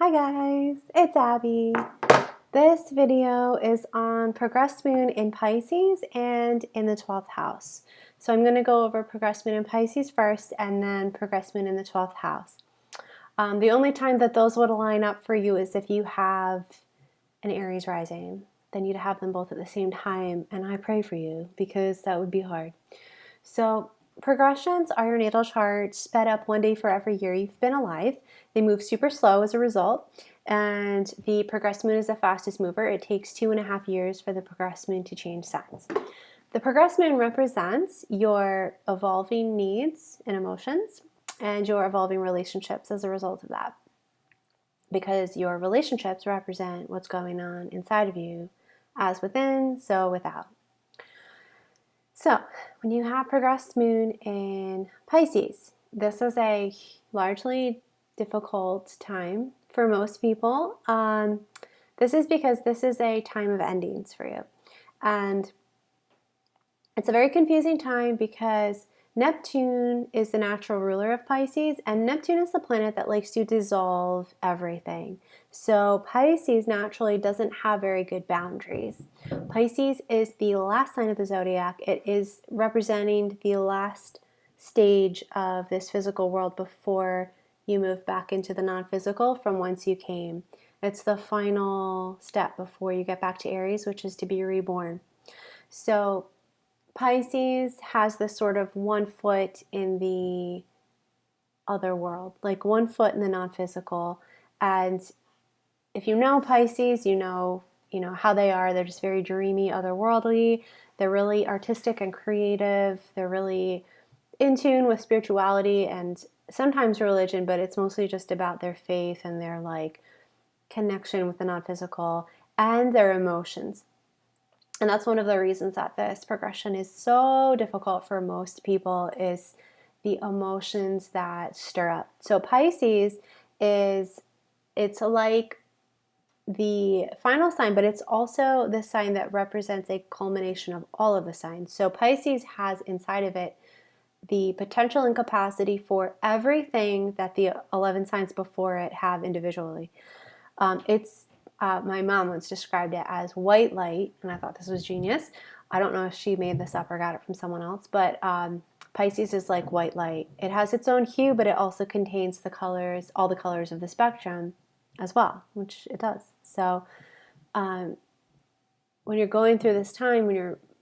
Hi guys, it's Abby. This video is on progressed moon in Pisces and in the 12th house. So I'm going to go over progressed moon in Pisces first and then progressed moon in the 12th house. The only time that those would line up for you is if you have an Aries rising. Then you'd have them both at the same time, and I pray for you because that would be hard. So progressions are your natal chart sped up one day for every year you've been alive. They move super slow as a result, and the progressed moon is the fastest mover. It takes 2.5 years for the progressed moon to change signs. The progressed moon represents your evolving needs and emotions and your evolving relationships as a result of that, because your relationships represent what's going on inside of you, as within, so without. So, when you have progressed moon in Pisces, this is a largely difficult time for most people. This is because this is a time of endings for you. And it's a very confusing time because Neptune is the natural ruler of Pisces, and Neptune is the planet that likes to dissolve everything. So Pisces naturally doesn't have very good boundaries. Pisces is the last sign of the zodiac. It is representing the last stage of this physical world before you move back into the non-physical from whence you came. It's the final step before you get back to Aries, which is to be reborn. So Pisces has this sort of one foot in the other world, like one foot in the non-physical. And if you know Pisces, you know how they are. They're just very dreamy, otherworldly. They're really artistic and creative. They're really in tune with spirituality and sometimes religion, but it's mostly just about their faith and their like connection with the non-physical and their emotions. And that's one of the reasons that this progression is so difficult for most people, is the emotions that stir up. So Pisces it's like the final sign, but it's also the sign that represents a culmination of all of the signs. So Pisces has inside of it the potential and capacity for everything that the 11 signs before it have individually. My mom once described it as white light, and I thought this was genius. I don't know if she made this up or got it from someone else, but Pisces is like white light. It has its own hue, but it also contains the colors, all the colors of the spectrum as well, which it does. So when you're going through this time,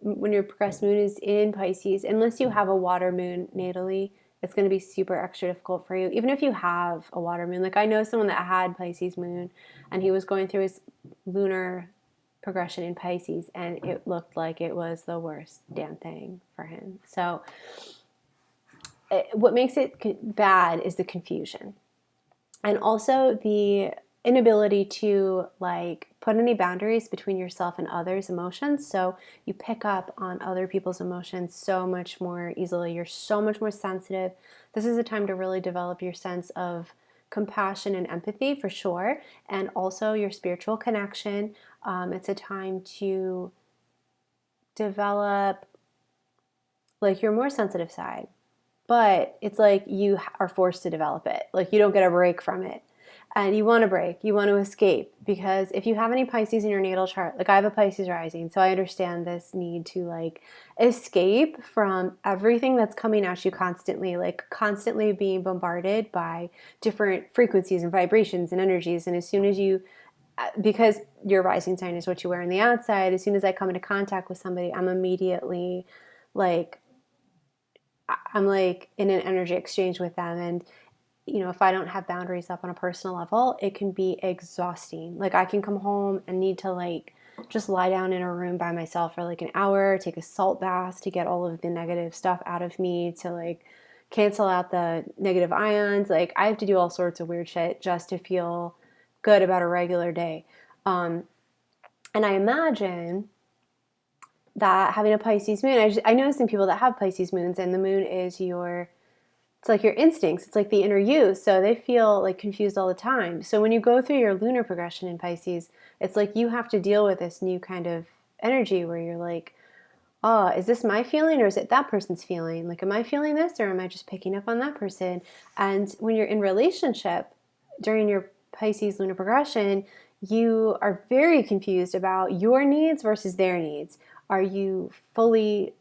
when your progressed moon is in Pisces, unless you have a water moon natally, it's going to be super extra difficult for you. Even if you have a water moon, like I know someone that had Pisces moon, and he was going through his lunar progression in Pisces, and it looked like it was the worst damn thing for him. So what makes it bad is the confusion, and also the inability to like put any boundaries between yourself and others' emotions. So you pick up on other people's emotions so much more easily. You're so much more sensitive. This is a time to really develop your sense of compassion and empathy for sure, and also your spiritual connection. It's a time to develop like your more sensitive side, but it's like you are forced to develop it. Like you don't get a break from it. And you want to break, you want to escape, because if you have any Pisces in your natal chart, like I have a Pisces rising, so I understand this need to like escape from everything that's coming at you constantly, like constantly being bombarded by different frequencies and vibrations and energies. And as soon as you, because your rising sign is what you wear on the outside, as soon as I come into contact with somebody, I'm immediately like, I'm like in an energy exchange with them. And if I don't have boundaries up on a personal level, it can be exhausting. Like I can come home and need to like just lie down in a room by myself for like an hour, take a salt bath to get all of the negative stuff out of me, to like cancel out the negative ions. Like I have to do all sorts of weird shit just to feel good about a regular day. And I imagine that having a Pisces moon, I know some people that have Pisces moons, and the moon is it's like your instincts. It's like the inner you. So they feel like confused all the time. So when you go through your lunar progression in Pisces, it's like you have to deal with this new kind of energy where you're like, oh, is this my feeling or is it that person's feeling? Like, am I feeling this or am I just picking up on that person? And when you're in relationship during your Pisces lunar progression, you are very confused about your needs versus their needs. Are you fully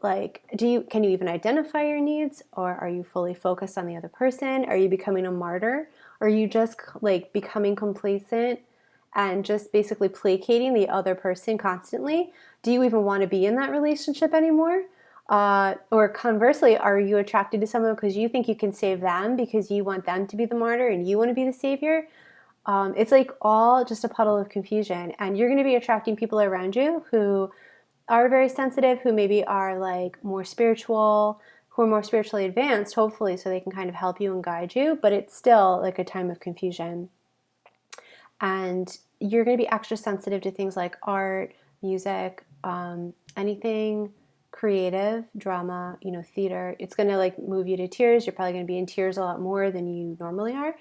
can you even identify your needs, or are you fully focused on the other person? Are you becoming a martyr? Or are you just like becoming complacent and just basically placating the other person constantly? Do you even want to be in that relationship anymore? Or conversely, are you attracted to someone because you think you can save them because you want them to be the martyr and you want to be the savior? It's like all just a puddle of confusion, and you're going to be attracting people around you who are very sensitive, who maybe are like more spiritual, who are more spiritually advanced, hopefully, so they can kind of help you and guide you, but it's still like a time of confusion. And you're going to be extra sensitive to things like art, music, anything creative, drama, theater. It's going to like move you to tears. You're probably going to be in tears a lot more than you normally are.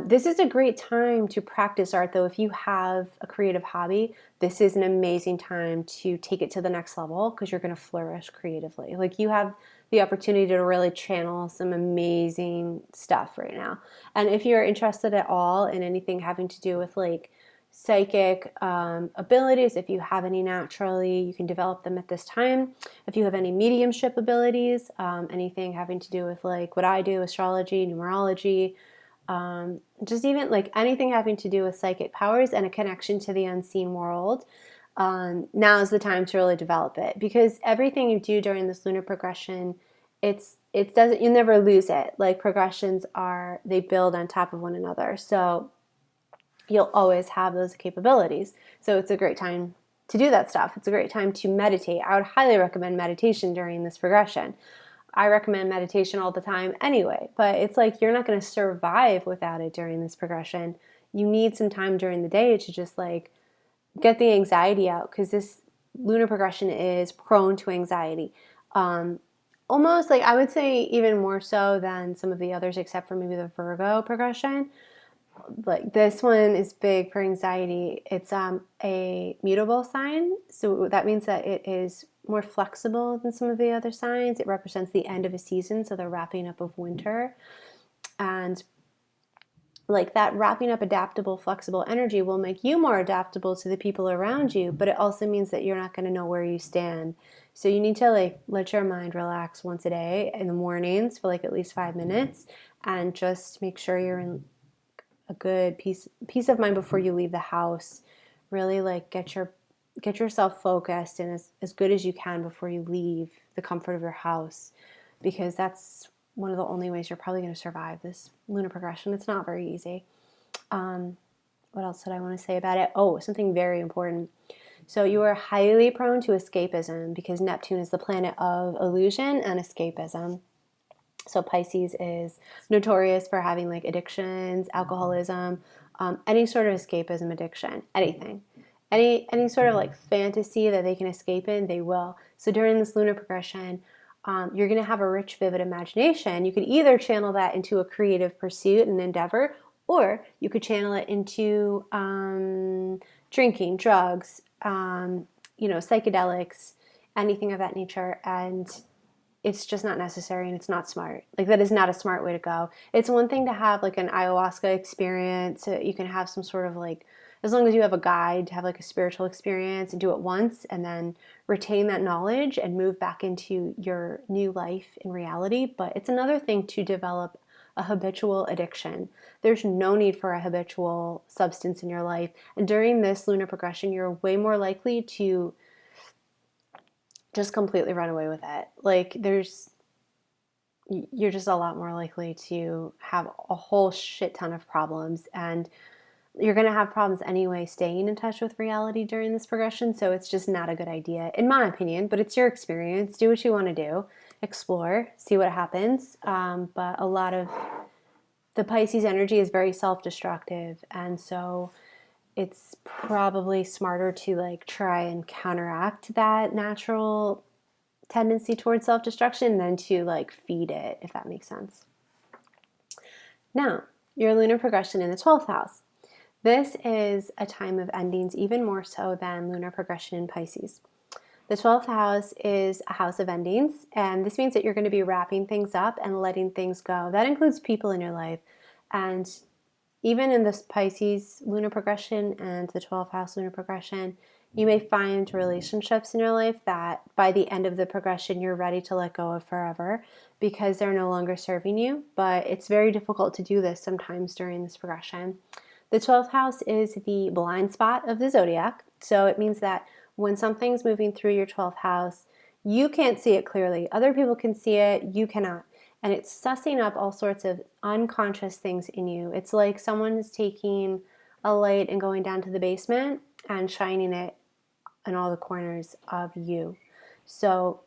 This is a great time to practice art, though. If you have a creative hobby, this is an amazing time to take it to the next level because you're going to flourish creatively. Like, you have the opportunity to really channel some amazing stuff right now. And if you're interested at all in anything having to do with like psychic abilities, if you have any naturally, you can develop them at this time. If you have any mediumship abilities, anything having to do with like what I do, astrology, numerology, just even like anything having to do with psychic powers and a connection to the unseen world, now is the time to really develop it, because everything you do during this lunar progression, it doesn't, you never lose it. Like, progressions they build on top of one another, so you'll always have those capabilities. So it's a great time to do that stuff. It's a great time to meditate. I would highly recommend meditation during this progression. I recommend meditation all the time anyway, but it's like you're not going to survive without it during this progression. You need some time during the day to just like get the anxiety out, because this lunar progression is prone to anxiety. Almost like, I would say even more so than some of the others, except for maybe the Virgo progression. Like, this one is big for anxiety. It's a mutable sign, so that means that it is more flexible than some of the other signs. It represents the end of a season, so the wrapping up of winter. And like, that wrapping up, adaptable, flexible energy will make you more adaptable to the people around you, but it also means that you're not going to know where you stand. So you need to like let your mind relax once a day in the mornings for like at least 5 minutes, and just make sure you're in a good peace of mind before you leave the house. Really like get yourself focused and as good as you can before you leave the comfort of your house, because that's one of the only ways you're probably going to survive this lunar progression. It's not very easy. What else did I want to say about it? Oh, something very important. So you are highly prone to escapism, because Neptune is the planet of illusion and escapism. So Pisces is notorious for having like addictions, alcoholism, any sort of escapism addiction, anything. Any sort of like fantasy that they can escape in, they will. So during this lunar progression, you're going to have a rich, vivid imagination. You could either channel that into a creative pursuit and endeavor, or you could channel it into drinking, drugs, psychedelics, anything of that nature. And it's just not necessary, and it's not smart. Like, that is not a smart way to go. It's one thing to have like an ayahuasca experience. You can have some sort of like, as long as you have a guide, to have like a spiritual experience and do it once and then retain that knowledge and move back into your new life in reality. But it's another thing to develop a habitual addiction. There's no need for a habitual substance in your life. And during this lunar progression, you're way more likely to just completely run away with it. Like, you're just a lot more likely to have a whole shit ton of problems, and you're going to have problems anyway staying in touch with reality during this progression. So it's just not a good idea, in my opinion, but it's your experience. Do what you want to do, explore, see what happens. But a lot of the Pisces energy is very self-destructive, and so it's probably smarter to like try and counteract that natural tendency towards self-destruction than to like feed it, if that makes sense. Now, your lunar progression in the 12th house. This is a time of endings, even more so than lunar progression in Pisces. The 12th house is a house of endings, and this means that you're going to be wrapping things up and letting things go. That includes people in your life. And even in this Pisces lunar progression and the 12th house lunar progression, you may find relationships in your life that by the end of the progression, you're ready to let go of forever because they're no longer serving you. But it's very difficult to do this sometimes during this progression. The 12th house is the blind spot of the zodiac. So it means that when something's moving through your 12th house, you can't see it clearly. Other people can see it, you cannot. And it's sussing up all sorts of unconscious things in you. It's like someone is taking a light and going down to the basement and shining it in all the corners of you. So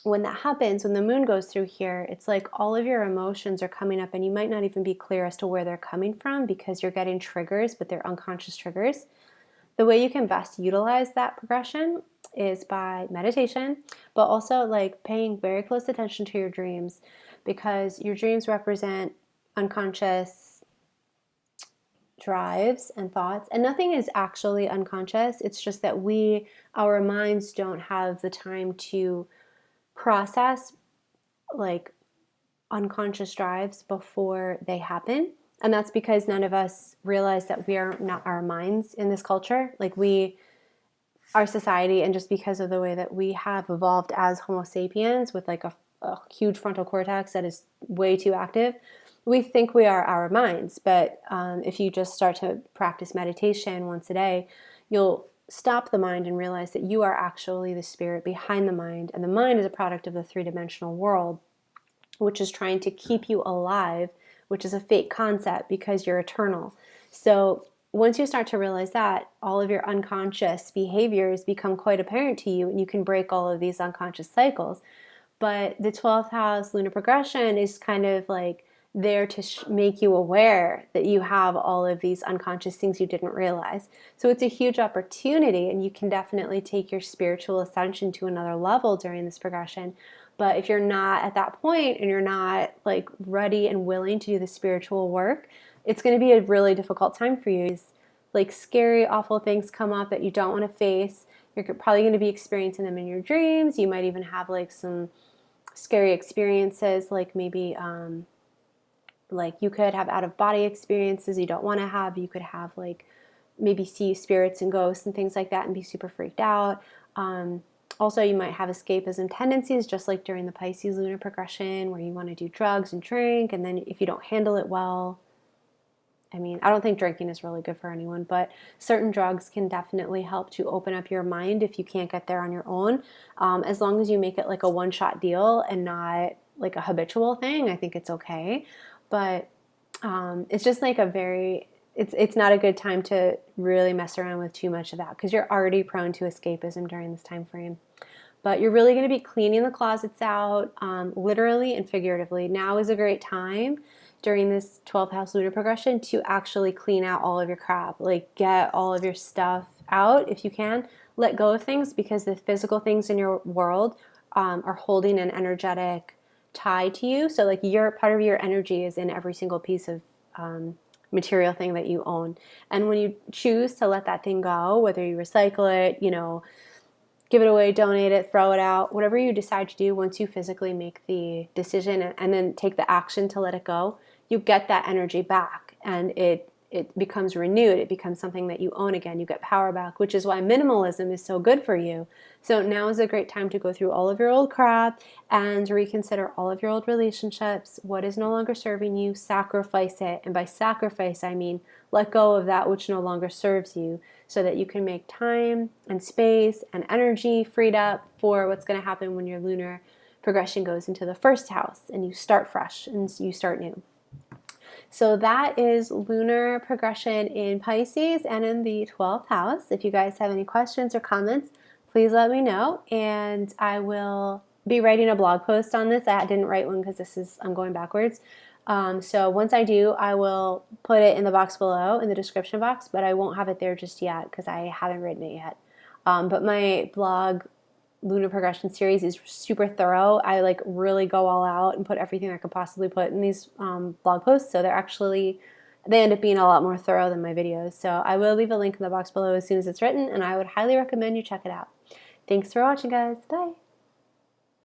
when that happens, when the moon goes through here, it's like all of your emotions are coming up and you might not even be clear as to where they're coming from because you're getting triggers, but they're unconscious triggers. The way you can best utilize that progression is by meditation, but also like paying very close attention to your dreams because your dreams represent unconscious drives and thoughts, and nothing is actually unconscious. It's just that our minds don't have the time to process like unconscious drives before they happen. And that's because none of us realize that we are not our minds in this culture. Like our society, and just because of the way that we have evolved as Homo sapiens with like a huge frontal cortex that is way too active, we think we are our minds. But if you just start to practice meditation once a day, you'll stop the mind and realize that you are actually the spirit behind the mind. And the mind is a product of the three-dimensional world, which is trying to keep you alive, which is a fake concept because you're eternal. So once you start to realize that, all of your unconscious behaviors become quite apparent to you and you can break all of these unconscious cycles. But the 12th house lunar progression is kind of like there to make you aware that you have all of these unconscious things you didn't realize. So it's a huge opportunity, and you can definitely take your spiritual ascension to another level during this progression. But if you're not at that point and you're not like ready and willing to do the spiritual work, it's going to be a really difficult time for you. Like scary, awful things come up that you don't want to face. You're probably going to be experiencing them in your dreams. You might even have like some scary experiences, like maybe like you could have out-of-body experiences you don't want to have. You could have like maybe see spirits and ghosts and things like that and be super freaked out. Also, you might have escapism tendencies, just like during the Pisces lunar progression, where you want to do drugs and drink, and then if you don't handle it well, I mean, I don't think drinking is really good for anyone, but certain drugs can definitely help to open up your mind if you can't get there on your own. As long as you make it like a one-shot deal and not like a habitual thing, I think it's okay. But it's just like it's not a good time to really mess around with too much of that because you're already prone to escapism during this time frame. But you're really going to be cleaning the closets out, literally and figuratively. Now is a great time during this 12th house lunar progression to actually clean out all of your crap. Like get all of your stuff out if you can. Let go of things because the physical things in your world are holding an energetic tie to you. So like part of your energy is in every single piece of material thing that you own. And when you choose to let that thing go, whether you recycle it, give it away, donate it, throw it out, whatever you decide to do, once you physically make the decision and then take the action to let it go, you get that energy back and it becomes renewed. It becomes something that you own again. You get power back, which is why minimalism is so good for you. So now is a great time to go through all of your old crap and reconsider all of your old relationships. What is no longer serving you, sacrifice it. And by sacrifice, I mean let go of that which no longer serves you so that you can make time and space and energy freed up for what's going to happen when your lunar progression goes into the first house and you start fresh and you start new. So that is lunar progression in Pisces and in the 12th house. If you guys have any questions or comments, please let me know, and I will be writing a blog post on this. I didn't write one because I'm going backwards. So once I do, I will put it in the box below, in the description box, but I won't have it there just yet because I haven't written it yet. But my blog lunar progression series is super thorough. I like really go all out and put everything I could possibly put in these blog posts. So they end up being a lot more thorough than my videos. So I will leave a link in the box below as soon as it's written, and I would highly recommend you check it out. Thanks for watching, guys. Bye.